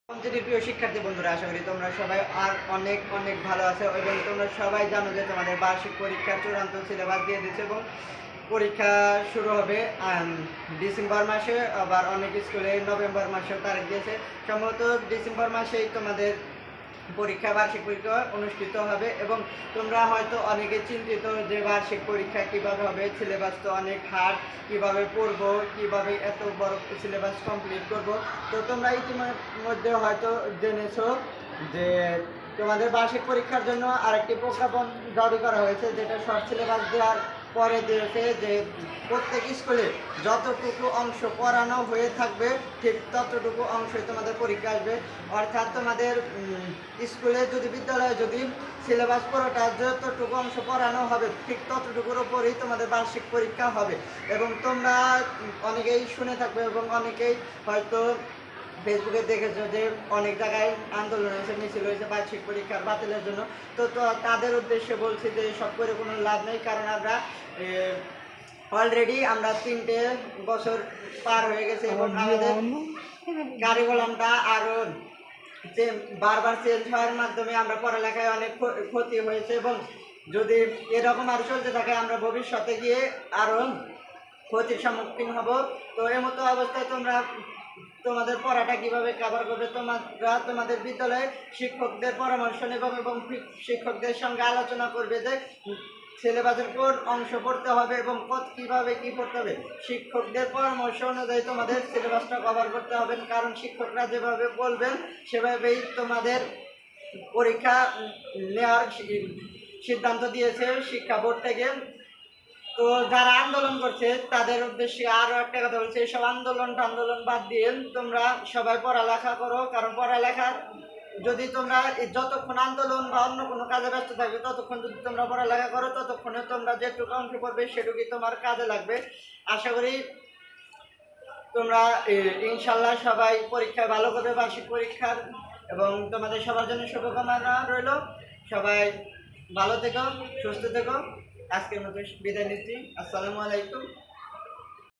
পঞ্চমের প্রিয় শিক্ষার্থী বন্ধুরা, আশা করি তোমরা সবাই আর অনেক অনেক ভালো আছো এবং তোমরা সবাই জানো যে তোমাদের বার্ষিক পরীক্ষার চূড়ান্ত সিলেবাস দিয়ে দিচ্ছে এবং পরীক্ষা শুরু হবে ডিসেম্বর মাসে, আবার অনেক স্কুলে নভেম্বর মাসেও তারিখ দিয়েছে। সম্ভবত ডিসেম্বর মাসেই তোমাদের বার্ষিক পরীক্ষা অনুষ্ঠিত হবে এবং তোমরা হয়তো অনেকে চিন্তিত যে বার্ষিক পরীক্ষা কিভাবে হবে, সিলেবাস তো অনেক হার্ড, কিভাবে পড়বো, কিভাবে এত বড় সিলেবাস কমপ্লিট করব। তো তোমরা ইতিমধ্যে হয়তো জেনেছো যে তোমাদের বার্ষিক পরীক্ষার জন্য আরেকটি প্রজ্ঞাপন জারি করা হয়েছে, যেটা শর্ট সিলেবাস দেওয়ার পরে দিয়েছে যে প্রত্যেক স্কুলে যতটুকু অংশ পড়ানো হয়ে থাকবে ঠিক ততটুকু অংশই তোমাদের পরীক্ষা আসবে। অর্থাৎ তোমাদের স্কুলে যদি বিদ্যালয়ে যদি সিলেবাস পুরোটা যতটুকু অংশ পড়ানো হবে ঠিক ততটুকুর ওপরেই তোমাদের বার্ষিক পরীক্ষা হবে। এবং তোমরা অনেকেই শুনে থাকবে এবং অনেকেই হয়তো ফেসবুকে দেখেছো যে অনেক জায়গায় আন্দোলন হয়েছে, মিছিল হয়েছে বার্ষিক পরীক্ষার বাতিলের জন্য। তো তাদের উদ্দেশ্যে বলছি যে সব করে কোনো লাভ নেই, কারণ আমরা অলরেডি 3টে বছর পার হয়ে গেছে এবং আমাদের কারিকুলামটা আরও যে বারবার চেঞ্জ হওয়ার মাধ্যমে আমরা পড়ালেখায় অনেক ক্ষতি হয়েছে এবং যদি এরকম আরও চলতে থাকে আমরা ভবিষ্যতে গিয়ে আরও ক্ষতির সম্মুখীন হব। তো এমতো অবস্থায় তোমরা তোমাদের পড়াটা কীভাবে কভার করবে, তোমাদের বিদ্যালয়ে শিক্ষকদের পরামর্শ নেবে এবং শিক্ষকদের সঙ্গে আলোচনা করবে যে সিলেবাসের কোন অংশ পড়তে হবে এবং কীভাবে কী পড়তে হবে। শিক্ষকদের পরামর্শ অনুযায়ী তোমাদের সিলেবাসটা কভার করতে হবে, কারণ শিক্ষকরা যেভাবে বলবেন সেভাবেই তোমাদের পরীক্ষা নেওয়ার সিদ্ধান্ত দিয়েছে শিক্ষা বোর্ড থেকে। তো যারা আন্দোলন করছে তাদের উদ্দেশ্যে আরও একটা কথা বলছে, এইসব আন্দোলন বাদ দিয়ে তোমরা সবাই পড়ালেখা করো, কারণ পড়ালেখা যদি তোমরা যতক্ষণ আন্দোলন বা অন্য কোনো কাজে ব্যস্ত থাকবে ততক্ষণ যদি তোমরা পড়ালেখা করো ততক্ষণে তোমরা যেটুকু অংশ পড়বে সেটুকুই তোমার কাজে লাগবে। আশা করি তোমরা ইনশাল্লাহ সবাই পরীক্ষায় ভালো করবে বার্ষিক পরীক্ষার, এবং তোমাদের সবার জন্য শুভকামনা রইল। সবাই ভালো থেকো, সুস্থ থেকো। আজকের মতো বিদায় নিচ্ছি। আসসালামু আলাইকুম।